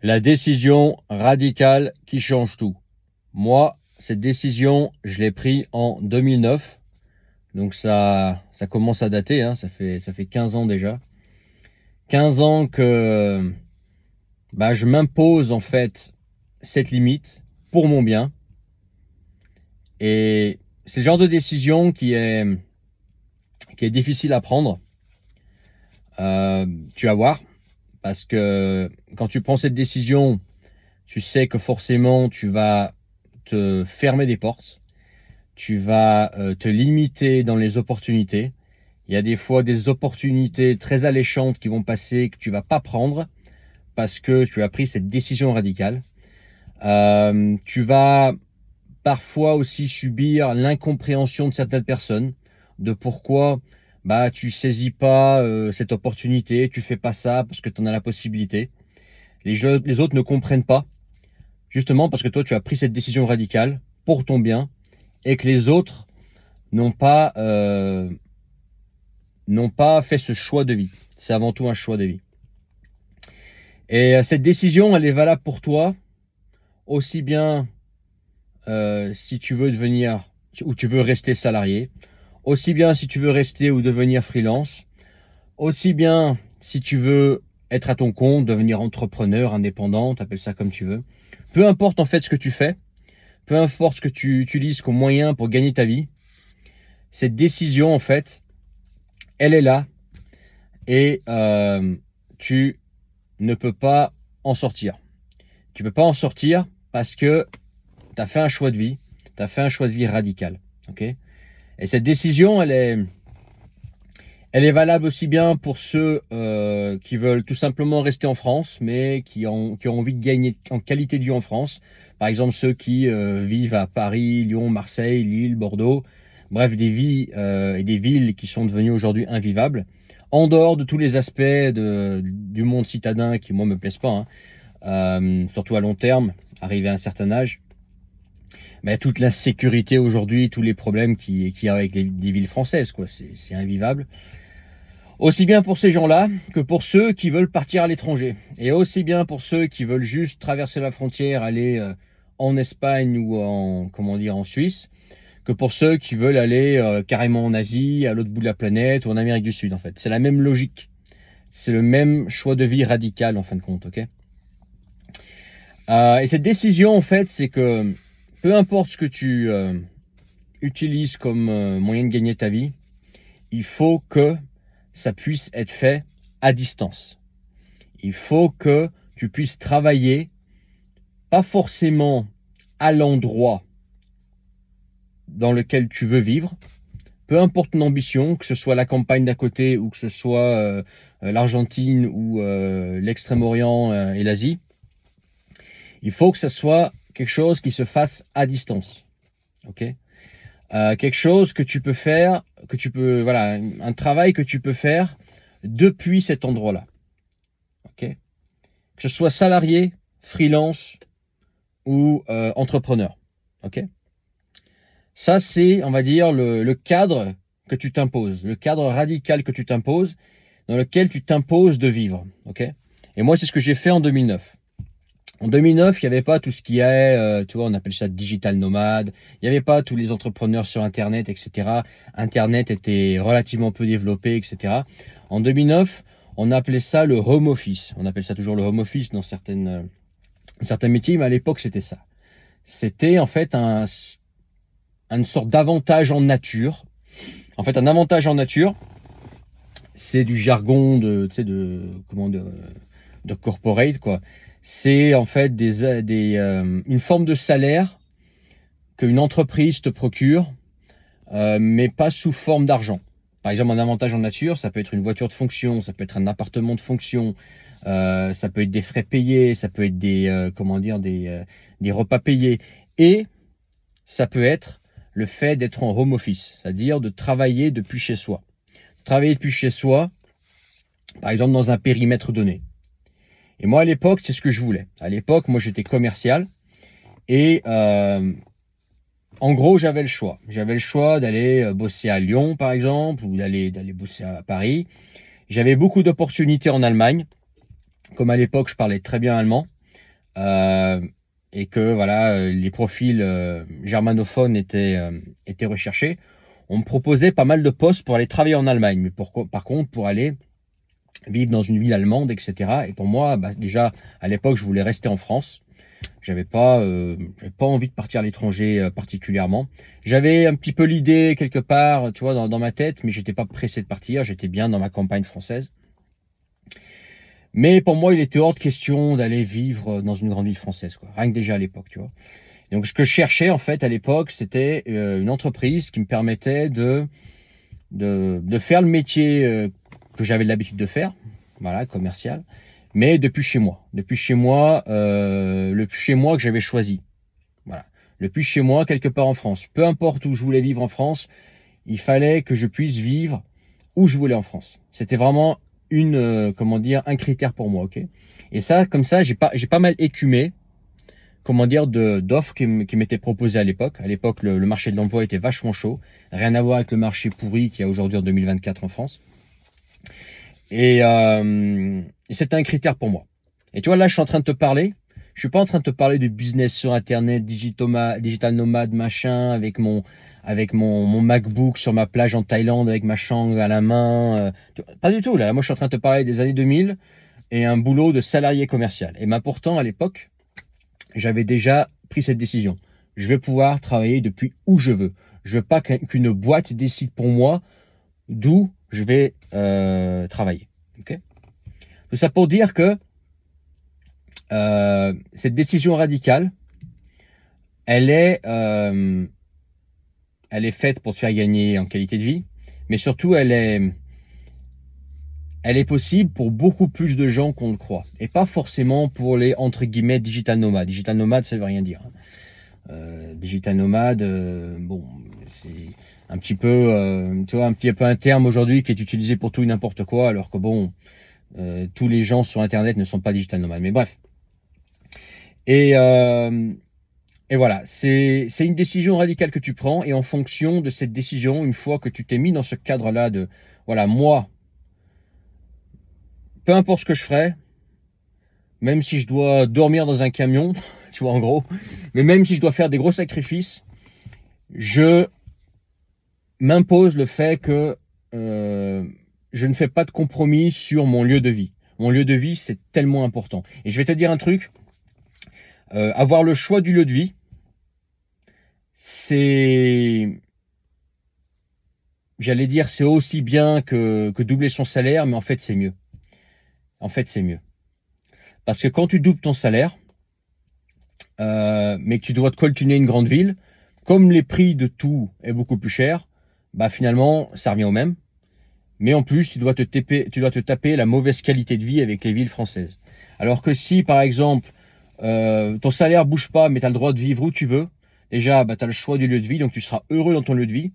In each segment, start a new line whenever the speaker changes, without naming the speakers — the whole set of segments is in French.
La décision radicale qui change tout. Moi, cette décision, je l'ai prise en 2009. Donc ça commence à dater, hein, ça fait 15 ans déjà. 15 ans que je m'impose en fait cette limite pour mon bien. Et c'est le genre de décision qui est difficile à prendre. Tu vas voir, parce que quand tu prends cette décision, tu sais que forcément tu vas te fermer des portes, tu vas te limiter dans les opportunités. Il y a des fois des opportunités très alléchantes qui vont passer que tu vas pas prendre parce que tu as pris cette décision radicale. Tu vas parfois aussi subir l'incompréhension de certaines personnes de pourquoi tu saisis pas cette opportunité, tu fais pas ça parce que tu en as la possibilité. Les autres ne comprennent pas, justement parce que toi tu as pris cette décision radicale pour ton bien et que les autres n'ont pas fait ce choix de vie. C'est avant tout un choix de vie. Et cette décision, elle est valable pour toi, aussi bien si tu veux devenir ou tu veux rester salarié, aussi bien si tu veux rester ou devenir freelance, aussi bien si tu veux être à ton compte, devenir entrepreneur, indépendant, t'appelles ça comme tu veux. Peu importe en fait ce que tu fais, peu importe ce que tu utilises comme moyen pour gagner ta vie, cette décision en fait, elle est là et tu ne peux pas en sortir. Tu peux pas en sortir parce que tu as fait un choix de vie, tu as fait un choix de vie radical. Okay, et cette décision, elle est valable aussi bien pour ceux qui veulent tout simplement rester en France, mais qui ont envie de gagner en qualité de vie en France. Par exemple, ceux qui vivent à Paris, Lyon, Marseille, Lille, Bordeaux. Bref, des vies et des villes qui sont devenues aujourd'hui invivables. En dehors de tous les aspects du monde citadin qui, moi, me plaisent pas. Surtout à long terme, arrivé à un certain âge. Toute l'insécurité aujourd'hui, tous les problèmes qu'il y a avec les villes françaises, quoi. C'est invivable. Aussi bien pour ces gens-là que pour ceux qui veulent partir à l'étranger. Et aussi bien pour ceux qui veulent juste traverser la frontière, aller en Espagne ou en Suisse, que pour ceux qui veulent aller carrément en Asie, à l'autre bout de la planète ou en Amérique du Sud, en fait. C'est la même logique. C'est le même choix de vie radical, en fin de compte, ok? Et cette décision, en fait, c'est que peu importe ce que tu utilises comme moyen de gagner ta vie, il faut que ça puisse être fait à distance. Il faut que tu puisses travailler, pas forcément à l'endroit dans lequel tu veux vivre, peu importe ton ambition, que ce soit la campagne d'à côté ou que ce soit l'Argentine ou l'Extrême-Orient et l'Asie. Il faut que ça soit quelque chose qui se fasse à distance. Ok ? Quelque chose que tu peux faire, un travail que tu peux faire depuis cet endroit-là. Ok ? Que ce soit salarié, freelance ou entrepreneur. Ok ? Ça, c'est, on va dire, le cadre que tu t'imposes, le cadre radical que tu t'imposes, dans lequel tu t'imposes de vivre. Ok ? Et moi, c'est ce que j'ai fait en 2009. En 2009, il n'y avait pas tout ce qui est, tu vois, on appelle ça digital nomade. Il n'y avait pas tous les entrepreneurs sur Internet, etc. Internet était relativement peu développé, etc. En 2009, on appelait ça le home office. On appelle ça toujours le home office dans certains métiers, mais à l'époque, c'était ça. C'était en fait une sorte d'avantage en nature. En fait, un avantage en nature, c'est du jargon de corporate, quoi. C'est en fait une forme de salaire qu'une entreprise te procure, mais pas sous forme d'argent. Par exemple, un avantage en nature, ça peut être une voiture de fonction, ça peut être un appartement de fonction, ça peut être des frais payés, ça peut être des repas payés, et ça peut être le fait d'être en home office, c'est-à-dire de travailler depuis chez soi. Travailler depuis chez soi, par exemple dans un périmètre donné. Et moi, à l'époque, c'est ce que je voulais. À l'époque, moi, j'étais commercial et en gros, j'avais le choix. J'avais le choix d'aller bosser à Lyon, par exemple, ou d'aller bosser à Paris. J'avais beaucoup d'opportunités en Allemagne. Comme à l'époque, je parlais très bien allemand. euh, et que voilà, les profils germanophones étaient recherchés, on me proposait pas mal de postes pour aller travailler en Allemagne, mais par contre pour aller vivre dans une ville allemande, etc. Et pour moi, bah, déjà à l'époque, je voulais rester en France. J'avais pas envie de partir à l'étranger particulièrement. J'avais un petit peu l'idée quelque part, tu vois, dans ma tête, mais j'étais pas pressé de partir. J'étais bien dans ma campagne française. Mais pour moi, il était hors de question d'aller vivre dans une grande ville française, quoi. Rien que déjà à l'époque, tu vois. Donc, ce que je cherchais, en fait, à l'époque, c'était une entreprise qui me permettait de faire le métier que j'avais l'habitude de faire, voilà, commercial, mais depuis chez moi. Depuis chez moi, le chez moi que j'avais choisi. Voilà. Depuis chez moi, quelque part en France. Peu importe où je voulais vivre en France, il fallait que je puisse vivre où je voulais en France. C'était vraiment comment dire, un critère pour moi, ok. Et ça, comme ça, j'ai pas mal écumé, comment dire, d'offres qui m'étaient proposées à l'époque. À l'époque, le marché de l'emploi était vachement chaud. Rien à voir avec le marché pourri qu'il y a aujourd'hui en 2024 en France. Et c'était un critère pour moi. Et tu vois, là, je suis en train de te parler. Je suis pas en train de te parler de business sur Internet, digital nomade, machin, avec mon MacBook sur ma plage en Thaïlande avec ma Chang à la main. Pas du tout, là. Moi, je suis en train de te parler des années 2000 et un boulot de salarié commercial. Et ben, pourtant, à l'époque, j'avais déjà pris cette décision. Je vais pouvoir travailler depuis où je veux. Je veux pas qu'une boîte décide pour moi d'où je vais travailler. Okay, tout ça pour dire que cette décision radicale, elle est, euh, elle est faite pour te faire gagner en qualité de vie, mais surtout elle est possible pour beaucoup plus de gens qu'on le croit, et pas forcément pour les entre guillemets digital nomades. Digital nomade, ça veut rien dire. Digital nomade, bon, c'est un petit peu, tu vois, un petit peu un terme aujourd'hui qui est utilisé pour tout et n'importe quoi, alors que bon, tous les gens sur Internet ne sont pas digital nomades. Mais bref. Et, euh, et voilà, c'est une décision radicale que tu prends. Et en fonction de cette décision, une fois que tu t'es mis dans ce cadre-là de, voilà, moi, peu importe ce que je ferai, même si je dois dormir dans un camion, tu vois, en gros, mais même si je dois faire des gros sacrifices, je m'impose le fait que je ne fais pas de compromis sur mon lieu de vie. Mon lieu de vie, c'est tellement important. Et je vais te dire un truc, avoir le choix du lieu de vie, c'est, j'allais dire, c'est aussi bien que doubler son salaire, mais en fait, c'est mieux. En fait, c'est mieux. Parce que quand tu doubles ton salaire, mais que tu dois te coltiner une grande ville, comme les prix de tout est beaucoup plus cher, bah finalement, ça revient au même. Mais en plus, tu dois te taper la mauvaise qualité de vie avec les villes françaises. Alors que si, par exemple, ton salaire bouge pas, mais tu as le droit de vivre où tu veux, déjà, bah, tu as le choix du lieu de vie, donc tu seras heureux dans ton lieu de vie.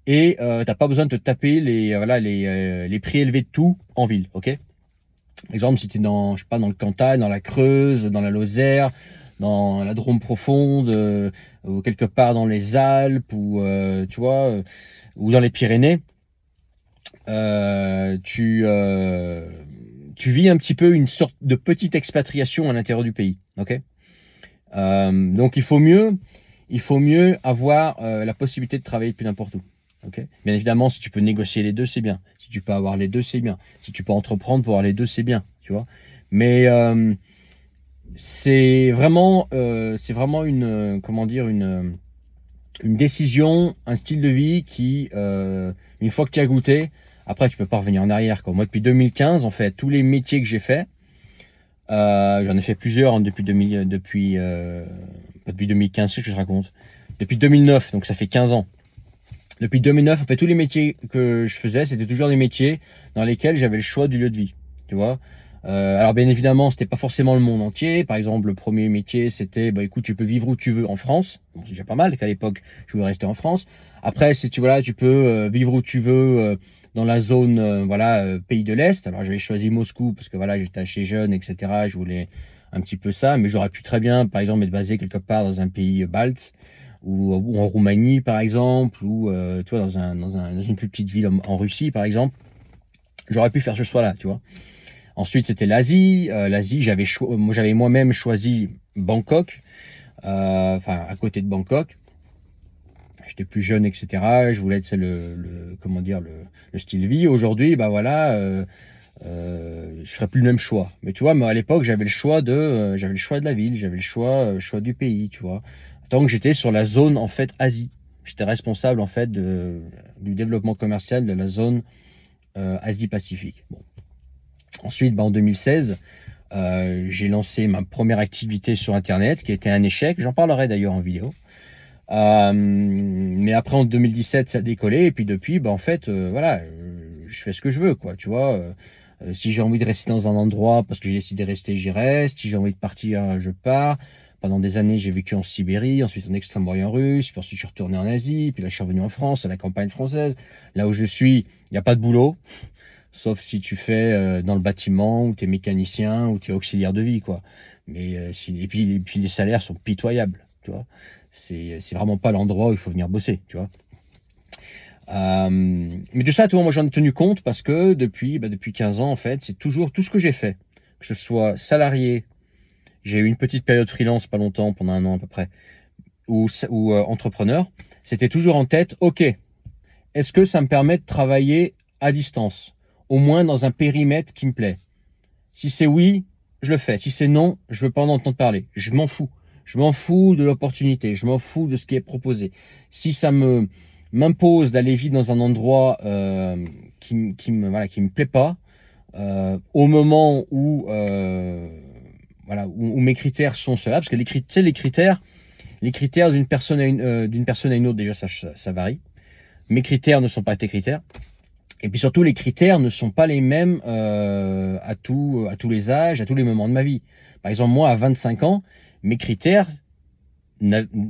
Et t'as pas besoin de te taper les prix élevés de tout en ville, ok? Par exemple, si tu es dans, je sais pas, dans le Cantal, dans la Creuse, dans la Lozère, dans la Drôme profonde, ou quelque part dans les Alpes, ou tu vois, ou dans les Pyrénées, tu vis un petit peu une sorte de petite expatriation à l'intérieur du pays, ok? Donc il faut mieux avoir la possibilité de travailler depuis n'importe où. Okay. Bien évidemment, si tu peux négocier les deux, c'est bien. Si tu peux avoir les deux, c'est bien. Si tu peux entreprendre pour avoir les deux, c'est bien. Tu vois. Mais c'est vraiment comment dire, une décision, un style de vie qui, une fois que tu as goûté, après tu peux pas revenir en arrière, quoi. Moi, depuis 2015, en fait, tous les métiers que j'ai faits, j'en ai fait plusieurs depuis 2015, c'est ce que je raconte. Depuis 2009, donc ça fait 15 ans. Depuis 2009, en fait, tous les métiers que je faisais, c'était toujours des métiers dans lesquels j'avais le choix du lieu de vie. Tu vois. Alors bien évidemment, c'était pas forcément le monde entier. Par exemple, le premier métier, c'était, bah écoute, tu peux vivre où tu veux en France. Bon, c'est déjà pas mal qu'à l'époque, je voulais rester en France. Après, si tu peux vivre où tu veux dans la zone, pays de l'Est. Alors j'avais choisi Moscou parce que voilà, j'étais assez jeune, etc. Je voulais un petit peu ça, mais j'aurais pu très bien, par exemple, être basé quelque part dans un pays balte ou en Roumanie, par exemple, ou tu vois, dans une plus petite ville en Russie, par exemple. J'aurais pu faire ce choix-là, tu vois. Ensuite, c'était l'Asie. L'Asie, j'avais moi-même choisi Bangkok, enfin à côté de Bangkok. J'étais plus jeune, etc. Je voulais être comment dire, le style de vie. Aujourd'hui, bah voilà, je ferais plus le même choix. Mais tu vois, moi à l'époque, j'avais le choix de la ville, j'avais le choix du pays, tu vois. Tant que j'étais sur la zone en fait Asie, j'étais responsable en fait du développement commercial de la zone Asie-Pacifique. Bon. Ensuite, bah, en 2016, j'ai lancé ma première activité sur Internet, qui était un échec. J'en parlerai d'ailleurs en vidéo. Mais après en 2017 ça a décollé et puis depuis bah en fait voilà je fais ce que je veux quoi tu vois si j'ai envie de rester dans un endroit parce que j'ai décidé de rester j'y reste, si j'ai envie de partir je pars. Pendant des années j'ai vécu en Sibérie, ensuite en Extrême-Orient russe, puis ensuite je suis retourné en Asie, puis là je suis revenu en France à la campagne française. Là où je suis il n'y a pas de boulot sauf si tu fais dans le bâtiment ou tu es mécanicien ou tu es auxiliaire de vie quoi. Mais et puis les salaires sont pitoyables tu vois. C'est vraiment pas l'endroit où il faut venir bosser, tu vois. Mais de ça, tu vois, moi j'en ai tenu compte parce que depuis 15 ans, en fait, c'est toujours tout ce que j'ai fait. Que ce soit salarié, j'ai eu une petite période freelance, pas longtemps, pendant 1 an à peu près, ou entrepreneur, c'était toujours en tête, ok, est-ce que ça me permet de travailler à distance, au moins dans un périmètre qui me plaît. Si c'est oui, je le fais. Si c'est non, je veux pas en entendre parler. Je m'en fous. Je m'en fous de l'opportunité. Je m'en fous de ce qui est proposé. Si ça m'impose d'aller vivre dans un endroit qui me plaît pas, au moment où où mes critères sont ceux-là, parce que les critères d'une personne à une autre, déjà ça varie. Mes critères ne sont pas tes critères. Et puis surtout, les critères ne sont pas les mêmes à tous les âges, à tous les moments de ma vie. Par exemple, moi, à 25 ans, mes critères n'avaient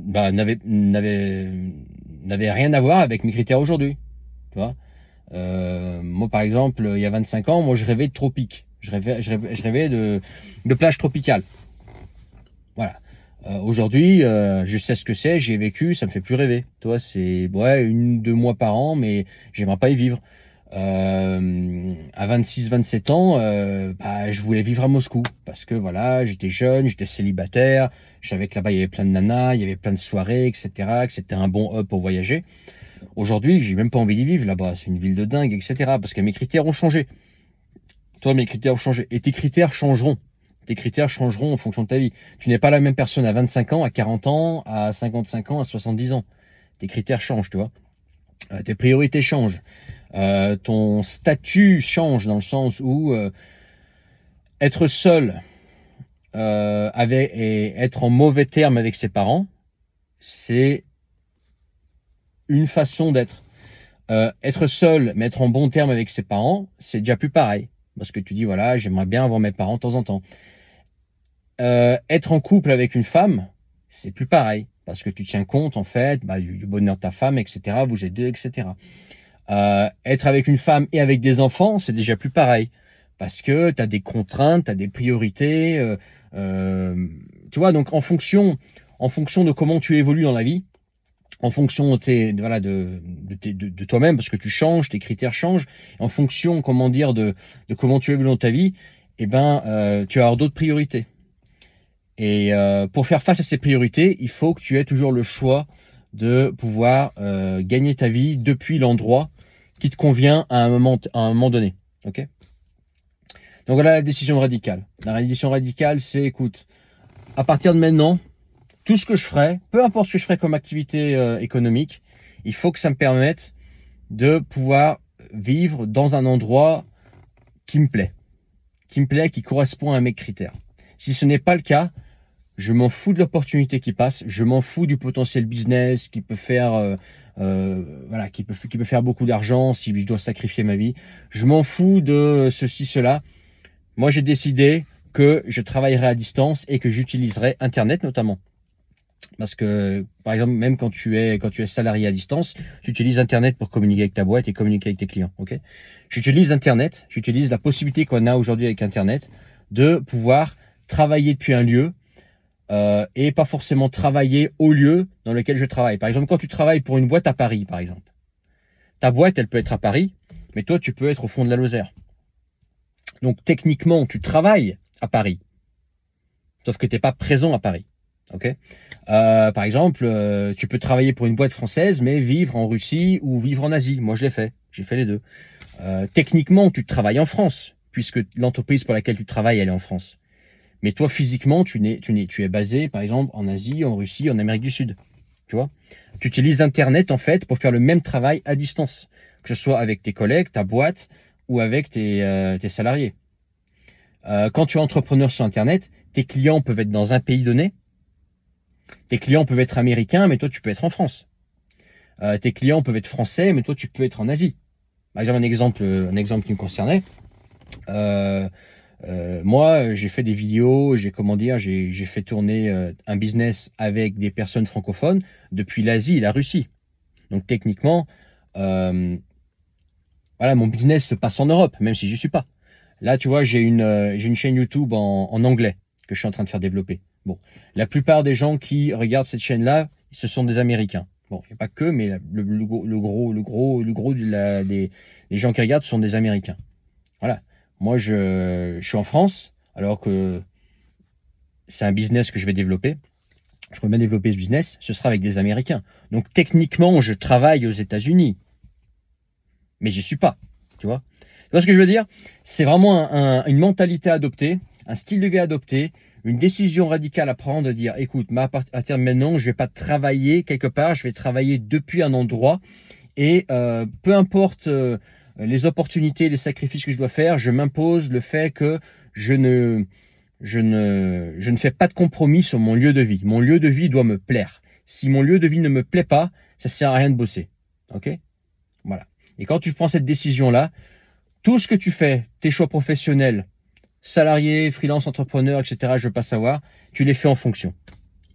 rien à voir avec mes critères aujourd'hui. Tu vois, moi, par exemple, il y a 25 ans, moi, je rêvais de tropique. Je rêvais de plage tropicale. Voilà. Aujourd'hui, je sais ce que c'est, j'y ai vécu, ça me fait plus rêver. Toi, c'est 1-2 mois par an, mais j'aimerais pas y vivre. À 26-27 ans, je voulais vivre à Moscou parce que voilà, j'étais jeune, j'étais célibataire, je savais que là-bas il y avait plein de nanas, il y avait plein de soirées, etc., que c'était un bon hub pour voyager. Aujourd'hui, j'ai même pas envie d'y vivre là-bas, c'est une ville de dingue, etc., parce que mes critères ont changé. Toi, mes critères ont changé et tes critères changeront. Tes critères changeront en fonction de ta vie. Tu n'es pas la même personne à 25 ans, à 40 ans, à 55 ans, à 70 ans. Tes critères changent, tu vois. Tes priorités changent. Ton statut change dans le sens où être seul et être en mauvais terme avec ses parents, c'est une façon d'être. Être seul mais être en bon terme avec ses parents, c'est déjà plus pareil. Parce que tu dis, voilà, j'aimerais bien avoir mes parents de temps en temps. Être en couple avec une femme, c'est plus pareil. Parce que tu tiens compte, en fait, du bonheur de ta femme, etc. Vous êtes deux, etc. Être avec une femme et avec des enfants, c'est déjà plus pareil. Parce que tu as des contraintes, tu as des priorités. Tu vois, donc en fonction de comment tu évolues dans la vie, en fonction de toi-même, parce que tu changes, tes critères changent, en fonction, comment dire, de comment tu évolues dans ta vie, tu vas avoir d'autres priorités. Et pour faire face à ces priorités, il faut que tu aies toujours le choix de pouvoir gagner ta vie depuis l'endroit qui te convient à un moment donné. Ok ? Donc voilà la décision radicale. La décision radicale, c'est, écoute, à partir de maintenant, tout ce que je ferai, peu importe ce que je ferai comme activité économique, il faut que ça me permette de pouvoir vivre dans un endroit qui me plaît, qui correspond à mes critères. Si ce n'est pas le cas, je m'en fous de l'opportunité qui passe, je m'en fous du potentiel business qui peut faire, qui peut faire beaucoup d'argent si je dois sacrifier ma vie. Je m'en fous de ceci, cela. Moi, j'ai décidé que je travaillerai à distance et que j'utiliserai Internet notamment. Parce que, par exemple, même quand tu es salarié à distance, tu utilises Internet pour communiquer avec ta boîte et communiquer avec tes clients. Ok ? J'utilise Internet, j'utilise la possibilité qu'on a aujourd'hui avec Internet de pouvoir travailler depuis un lieu et pas forcément travailler au lieu dans lequel je travaille. Par exemple, quand tu travailles pour une boîte à Paris, par exemple, ta boîte, elle peut être à Paris, mais toi, tu peux être au fond de la Lozère. Donc techniquement, tu travailles à Paris, sauf que tu n'es pas présent à Paris. Ok. Par exemple, tu peux travailler pour une boîte française, mais vivre en Russie ou vivre en Asie. Moi, je l'ai fait. J'ai fait les deux. Techniquement, tu travailles en France, puisque l'entreprise pour laquelle tu travailles, elle est en France. Mais toi, physiquement, tu es basé, par exemple, en Asie, en Russie, en Amérique du Sud. Tu vois? Tu utilises Internet, en fait, pour faire le même travail à distance, que ce soit avec tes collègues, ta boîte ou avec tes salariés. Quand tu es entrepreneur sur Internet, tes clients peuvent être dans un pays donné. Tes clients peuvent être américains, mais toi, tu peux être en France. Tes clients peuvent être français, mais toi, tu peux être en Asie. Par exemple, un exemple qui me concernait. Moi, j'ai fait des vidéos, j'ai fait tourner un business avec des personnes francophones depuis l'Asie et la Russie. Donc techniquement, euh, voilà, mon business se passe en Europe, même si j'y suis pas. Là, tu vois, j'ai une chaîne YouTube en anglais que je suis en train de faire développer. Bon, la plupart des gens qui regardent cette chaîne-là, ce sont des Américains. Bon, il n'y a pas que, mais le gros des gens qui regardent sont des Américains. Voilà. Moi, je suis en France, alors que c'est un business que je vais développer. Je peux bien développer ce business, ce sera avec des Américains. Donc techniquement, je travaille aux États-Unis, mais j'y suis pas. Tu vois? Tu vois ce que je veux dire? C'est vraiment une mentalité à adopter, un style de vie à adopter, une décision radicale à prendre, de dire, écoute, à partir de maintenant, je vais pas travailler quelque part, je vais travailler depuis un endroit, et peu importe les opportunités, les sacrifices que je dois faire, je m'impose le fait que je ne fais pas de compromis sur mon lieu de vie. Mon lieu de vie doit me plaire. Si mon lieu de vie ne me plaît pas, ça sert à rien de bosser. Ok? Voilà. Et quand tu prends cette décision-là, tout ce que tu fais, tes choix professionnels, salarié, freelance, entrepreneur, etc., je veux pas savoir, tu les fais en fonction.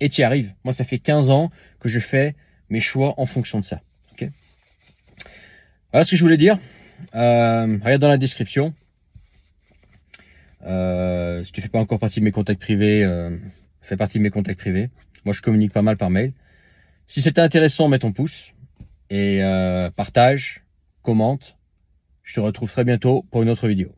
Et tu y arrives. Moi, ça fait 15 ans que je fais mes choix en fonction de ça. Ok? Voilà ce que je voulais dire. Regarde dans la description. Si tu fais pas encore partie de mes contacts privés, fais partie de mes contacts privés. Moi, je communique pas mal par mail. Si c'était intéressant, mets ton pouce et partage, commente. Je te retrouve très bientôt pour une autre vidéo.